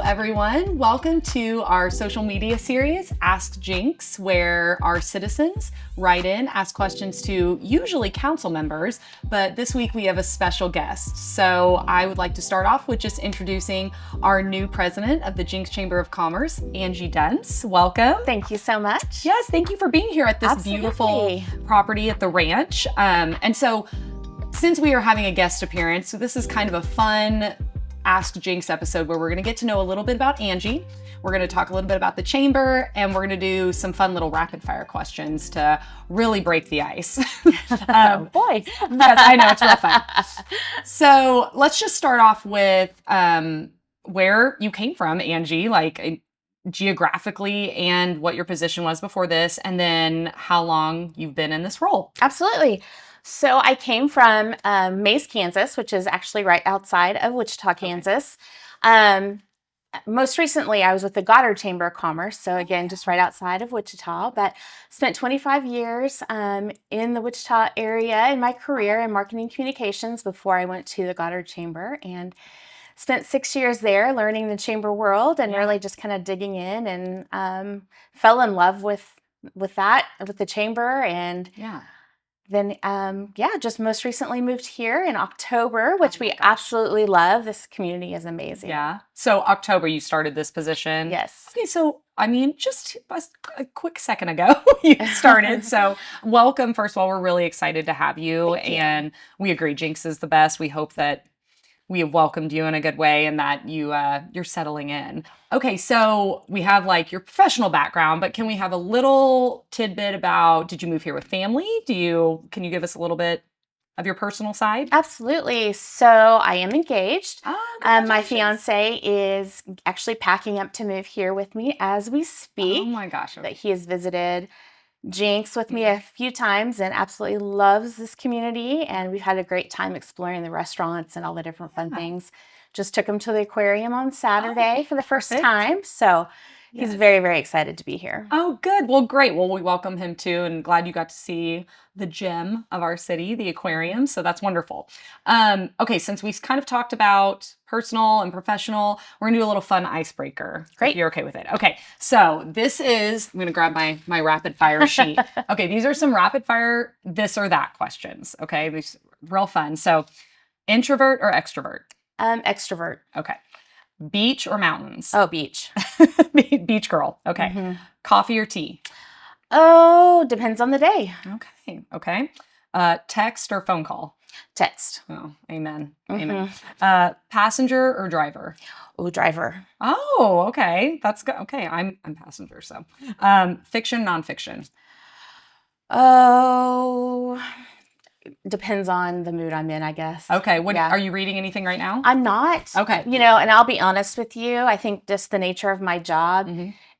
everyone. Welcome to our social media series, Ask Jenks, where our citizens write in, ask questions to usually council members, but this week we have a special guest. So I would like to start off with just introducing our new president of the Jenks Chamber of Commerce, Angie Duntz. Welcome. Thank you so much. Yes, thank you for being here at this beautiful property at the ranch. And so since we are having a guest appearance, so this is kind of a fun Ask Jenks episode where we're going to get to know a little bit about Angie. We're going to talk a little bit about the chamber, and we're going to do some fun little rapid fire questions to really break the ice. Oh boy. Yes, I know, it's real fun. So let's just start off with where you came from, Angie, like geographically, and what your position was before this, and then how long you've been in this role. Absolutely. So I came from Mays, Kansas, which is actually right outside of Wichita, Kansas. Most recently, I was with the Goddard Chamber of Commerce. So again, just right outside of Wichita, but spent 25 years in the Wichita area in my career in marketing communications before I went to the Goddard Chamber, and spent 6 years there learning the chamber world and really just kind of digging in, and fell in love with the chamber. And then, just most recently moved here in October, which we absolutely love. This community is amazing. Yeah. So October, you started this position. Yes. Okay. So, I mean, just a quick second ago, you started. So welcome. First of all, we're really excited to have you. And we agree, Jenks is the best. We hope that we have welcomed you in a good way and that you're settling in. Okay, so we have like your professional background, but can we have a little tidbit about, did you move here with family? Can you give us a little bit of your personal side? Absolutely. So I am engaged. Oh, my fiance is actually packing up to move here with me as we speak. Oh my gosh. That he has visited Jenks with me a few times and absolutely loves this community, and we've had a great time exploring the restaurants and all the different fun things. Just took him to the aquarium on Saturday for the first time, so he's very, very excited to be here. Oh, good. Well, great. Well, we welcome him too, and glad you got to see the gem of our city, the aquarium. So that's wonderful. Okay, since we kind of talked about personal and professional, we're gonna do a little fun icebreaker. Great. If you're okay with it. Okay, so this is, I'm gonna grab my rapid fire sheet. Okay, these are some rapid fire this or that questions. Okay, these real fun. So introvert or extrovert? Extrovert. Okay. Beach or mountains? Oh, beach. Beach girl. Okay. Mm-hmm. Coffee or tea? Oh, depends on the day. Okay. Okay. Text or phone call? Text. Oh, amen. Mm-hmm. Amen. Passenger or driver? Oh, driver. Oh, okay. That's good. Okay. I'm passenger. So, fiction, nonfiction? Oh, depends on the mood I'm in, I guess. Okay. Are you reading anything right now? I'm not. Okay. And I'll be honest with you. I think just the nature of my job,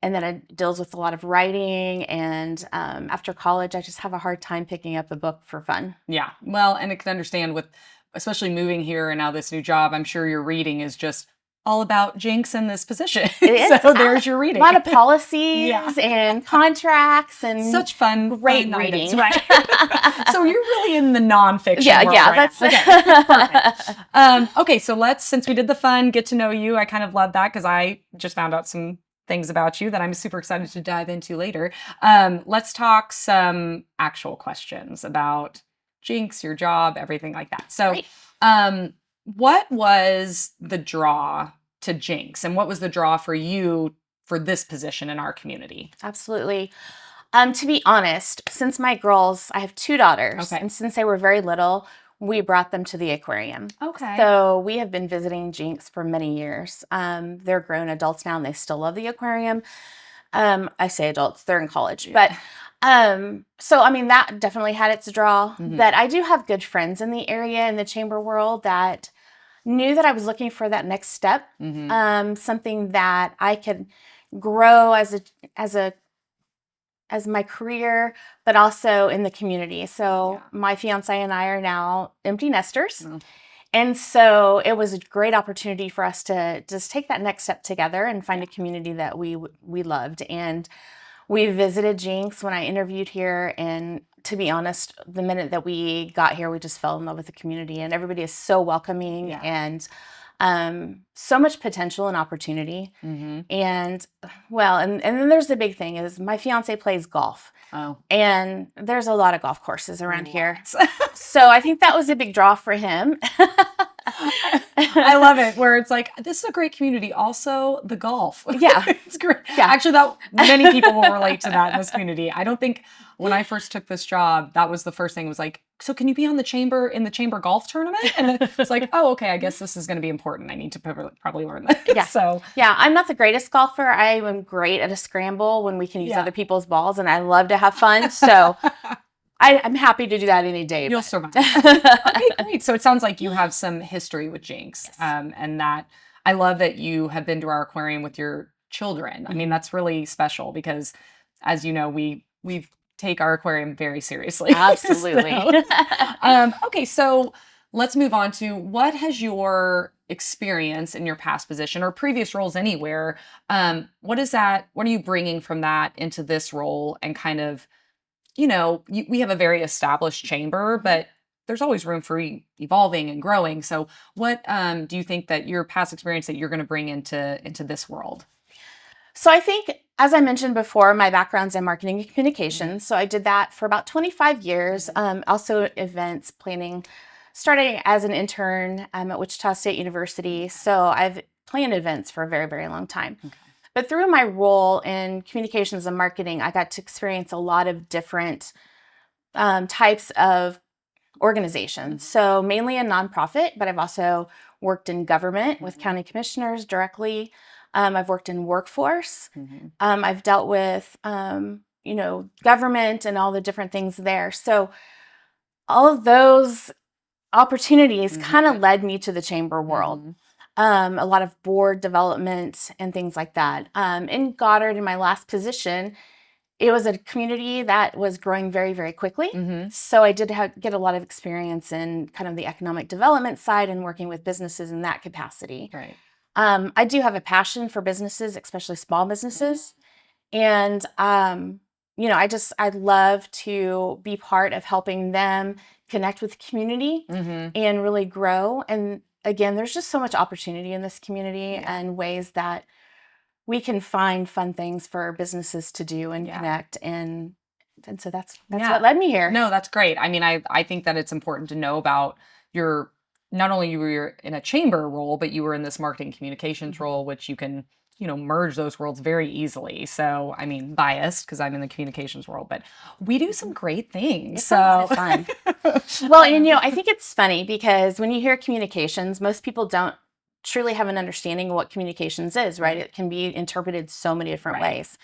and that it deals with a lot of writing, and after college, I just have a hard time picking up a book for fun. Yeah. Well, and I can understand with, especially moving here and now this new job, I'm sure your reading is just all about Jenks in this position. It is. So there's your reading. A lot of policies and contracts and such fun, great fun reading. Right. So you're really in the nonfiction world that's perfect. Okay, so since we did the fun, get to know you. I kind of love that because I just found out some things about you that I'm super excited to dive into later. Let's talk some actual questions about Jenks, your job, everything like that. So, what was the draw to Jenks, and what was the draw for you for this position in our community? Absolutely. To be honest, since my girls, I have 2 daughters, and since they were very little, we brought them to the aquarium. Okay. So we have been visiting Jenks for many years. They're grown adults now, and they still love the aquarium. I say adults, they're in college, but so I mean that definitely had its draw. But I do have good friends in the area in the chamber world that knew that I was looking for that next step, something that I could grow as my career, but also in the community. So my fiance and I are now empty nesters. And so it was a great opportunity for us to just take that next step together and find a community that we loved. And we visited Jenks when I interviewed here, and to be honest, the minute that we got here, we just fell in love with the community, and everybody is so welcoming. And So much potential and opportunity. Mm-hmm. And well, and then there's the big thing is my fiance plays golf. Oh, And there's a lot of golf courses around here. lots. So I think that was a big draw for him. I love it where it's like, this is a great community. Also, the golf. Yeah. It's great. Yeah. Actually, that many people will relate to that in this community. I don't think when I first took this job, that was the first thing was like, so can you be on the chamber golf tournament? And it's like, oh, okay, I guess this is going to be important. I need to probably learn this. Yeah. So yeah, I'm not the greatest golfer. I am great at a scramble when we can use other people's balls, and I love to have fun. So I'm happy to do that any day. You'll survive. Okay, great. So it sounds like you have some history with Jenks, Yes. And that I love that you have been to our aquarium with your children. I mean, that's really special because, as you know, we take our aquarium very seriously. Absolutely. Okay, so let's move on to what has your experience in your past position or previous roles anywhere? What is that? What are you bringing from that into this role and kind of we have a very established chamber, but there's always room for evolving and growing. So what do you think that your past experience that you're going to bring into this world? So I think, as I mentioned before, my background's in marketing and communications. So I did that for about 25 years. Also events planning, starting as an intern at Wichita State University. So I've planned events for a very, very long time. Okay. But through my role in communications and marketing, I got to experience a lot of different types of organizations. So mainly a nonprofit, but I've also worked in government with county commissioners directly. I've worked in workforce. I've dealt with, government and all the different things there. So all of those opportunities kind of led me to the chamber world. A lot of board development and things like that. In Goddard, in my last position, it was a community that was growing very, very quickly. So I did get a lot of experience in kind of the economic development side and working with businesses in that capacity. Right. I do have a passion for businesses, especially small businesses. And, I'd love to be part of helping them connect with the community and really grow. And again, there's just so much opportunity in this community and ways that we can find fun things for businesses to do and connect. And so that's what led me here. No, that's great. I mean, I think that it's important to know about not only you were in a chamber role, but you were in this marketing communications role, which you can, merge those worlds very easily. So, I mean, biased because I'm in the communications world, but we do some great things. It's a lot of fun. Well, and I think it's funny because when you hear communications, most people don't truly have an understanding of what communications is, right? It can be interpreted so many different ways.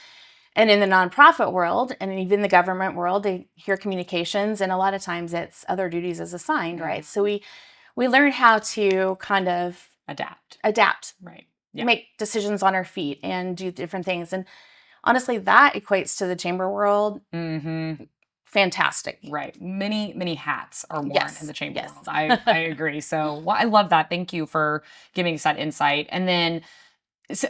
And in the nonprofit world and even the government world, they hear communications, and a lot of times it's other duties as assigned, right? So we learn how to kind of adapt, right? Make decisions on our feet and do different things. And honestly, that equates to the chamber world. Fantastic. Right. Many hats are worn in the chamber world. I agree. So I love that. Thank you for giving us that insight. And then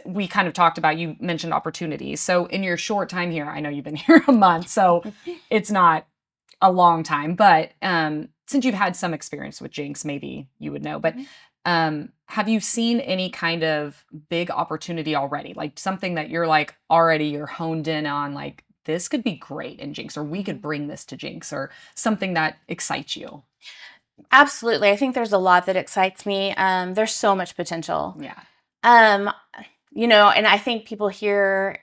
we kind of talked about, you mentioned opportunities. So in your short time here, I know you've been here a month, so it's not a long time, but since you've had some experience with Jenks, maybe you would know, but have you seen any kind of big opportunity already? Like something that you're like, already you're honed in on, like, this could be great in Jenks, or we could bring this to Jenks, or something that excites you? Absolutely. I think there's a lot that excites me. There's so much potential. Yeah. And I think people hear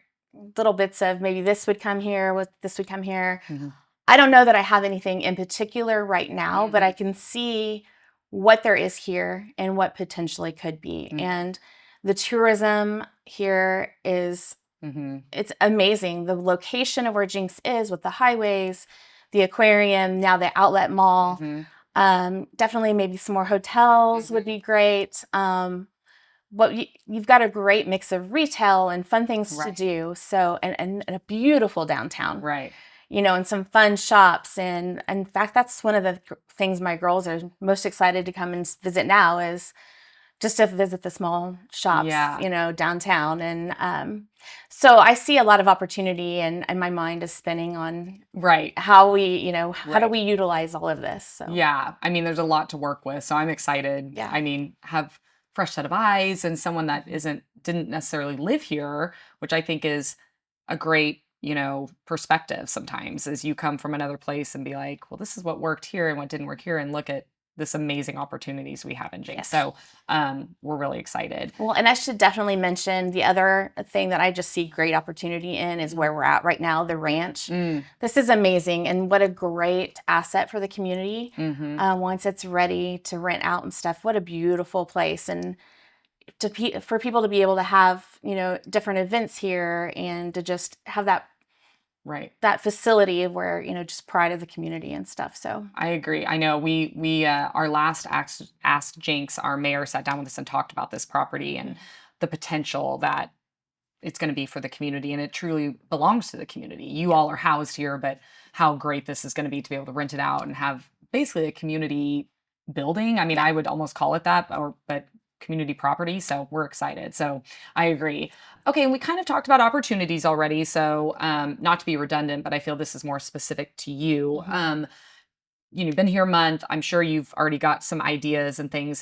little bits of maybe this would come here, this would come here. I don't know that I have anything in particular right now, but I can see what there is here and what potentially could be. And the tourism here is, it's amazing. The location of where Jenks is with the highways, the aquarium, now the outlet mall, definitely maybe some more hotels would be great. But you've got a great mix of retail and fun things to do. So, and a beautiful downtown. Right. And some fun shops. And in fact, that's one of the things my girls are most excited to come and visit now is just to visit the small shops, downtown. And so I see a lot of opportunity, and my mind is spinning on how we, how do we utilize all of this? So. Yeah. I mean, there's a lot to work with, so I'm excited. Yeah. I mean, have fresh set of eyes and someone that didn't necessarily live here, which I think is a great, perspective sometimes as you come from another place and be like, well, this is what worked here and what didn't work here, and look at this amazing opportunities we have in Jinx. Yes. So we're really excited. Well, and I should definitely mention the other thing that I just see great opportunity in is where we're at right now, the ranch. This is amazing, and what a great asset for the community. Once it's ready to rent out and stuff, what a beautiful place. And for people to be able to have, different events here and to just have that facility where, just pride of the community and stuff. So I agree. I know we our last Ask Jinx, our mayor sat down with us and talked about this property and the potential that it's going to be for the community, and it truly belongs to the community. You all are housed here, but how great this is going to be to be able to rent it out and have basically a community building. I mean, I would almost call it that, but community property. So we're excited. So I agree. Okay. And we kind of talked about opportunities already. So not to be redundant, but I feel this is more specific to you. You've been here a month. I'm sure you've already got some ideas and things.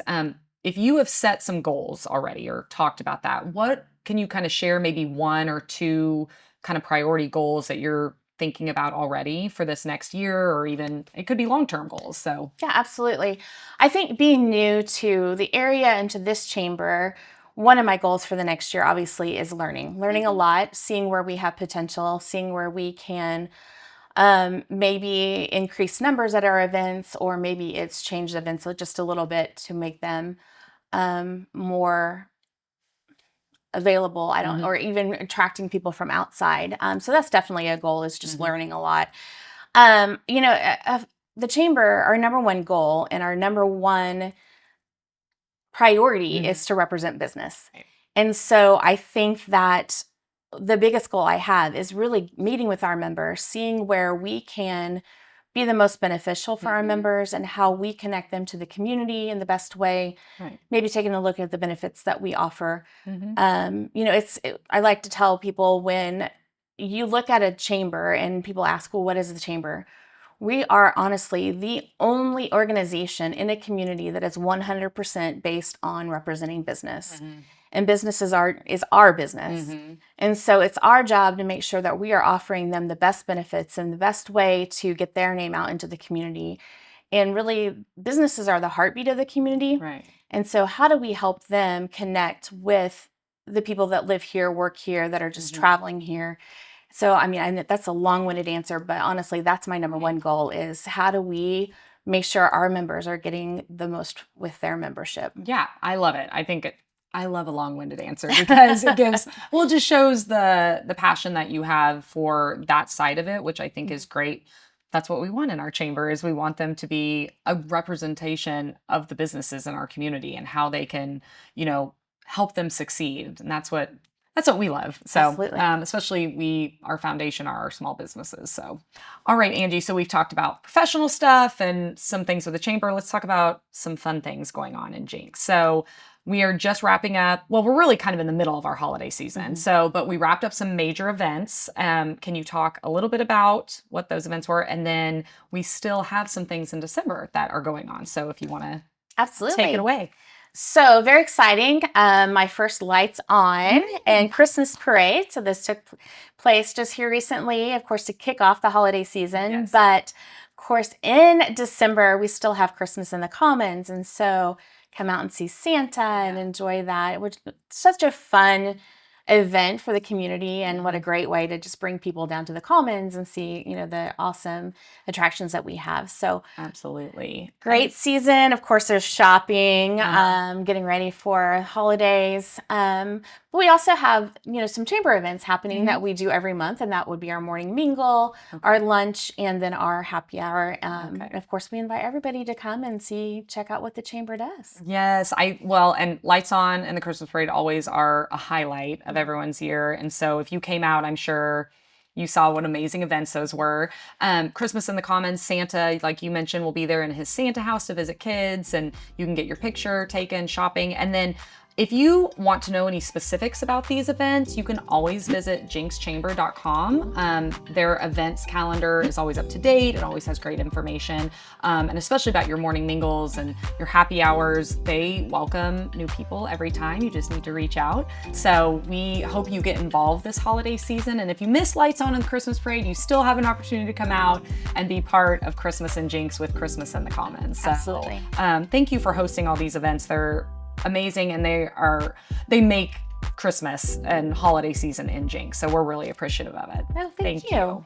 If you have set some goals already or talked about that, what can you kind of share maybe one or two kind of priority goals that you're thinking about already for this next year, or even it could be long-term goals? So yeah, absolutely. I think being new to the area and to this chamber, one of my goals for the next year obviously is learning a lot, seeing where we have potential, seeing where we can maybe increase numbers at our events, or maybe it's changed events just a little bit to make them more available. Or even attracting people from outside. So that's definitely a goal, is just learning a lot. The chamber, our number one goal and our number one priority is to represent business. Right. And so I think that the biggest goal I have is really meeting with our members, seeing where we can be the most beneficial for our members and how we connect them to the community in the best way. Right. Maybe taking a look at the benefits that we offer. I like to tell people, when you look at a chamber and people ask, well, what is the chamber? We are honestly the only organization in a community that is 100% based on representing business. And business is our business. And so it's our job to make sure that we are offering them the best benefits and the best way to get their name out into the community. And really, businesses are the heartbeat of the community. Right. And so how do we help them connect with the people that live here, work here, that are just traveling here? So, I mean, that's a long-winded answer, but honestly, that's my number one goal, is how do we make sure our members are getting the most with their membership? Yeah, I love it. I love a long-winded answer because it just shows the passion that you have for that side of it, which I think is great. That's what we want in our chamber, is we want them to be a representation of the businesses in our community and how they can, help them succeed. And that's what we love. So, especially our foundation are our small businesses. So, all right, Angie. So we've talked about professional stuff and some things with the chamber. Let's talk about some fun things going on in Jinx. So we are just wrapping up. Well, we're really kind of in the middle of our holiday season. But we wrapped up some major events. Can you talk a little bit about what those events were? And then we still have some things in December that are going on. So if you want to take it away. So very exciting. My first Lights On and Christmas parade. So this took place just here recently, of course, to kick off the holiday season. Yes. But of course, in December, we still have Christmas in the Commons. And so come out and see Santa and enjoy that, which is such a fun event for the community, and what a great way to just bring people down to the Commons and see, the awesome attractions that we have. So absolutely great season. Of course, there's shopping, getting ready for holidays. But we also have, some chamber events happening that we do every month, and that would be our morning mingle, our lunch, and then our happy hour. And of course, we invite everybody to come and check out what the chamber does. Yes, and Lights On and the Christmas parade always are a highlight of everyone's year. And so if you came out, I'm sure you saw what amazing events those were. Christmas in the Commons, Santa, like you mentioned, will be there in his Santa house to visit kids, and you can get your picture taken, shopping. And then If you want to know any specifics about these events, you can always visit JenksChamber.com. Their events calendar is always up to date. It always has great information, and especially about your morning mingles and your happy hours. They welcome new people every time. You just need to reach out. So we hope you get involved this holiday season. And if you miss Lights On in the Christmas Parade, you still have an opportunity to come out and be part of Christmas in Jenks with Christmas in the Commons. So, Absolutely. Thank you for hosting all these events. They're amazing, and they make Christmas and holiday season in Jenks. So we're really appreciative of it. Oh, thank you. you.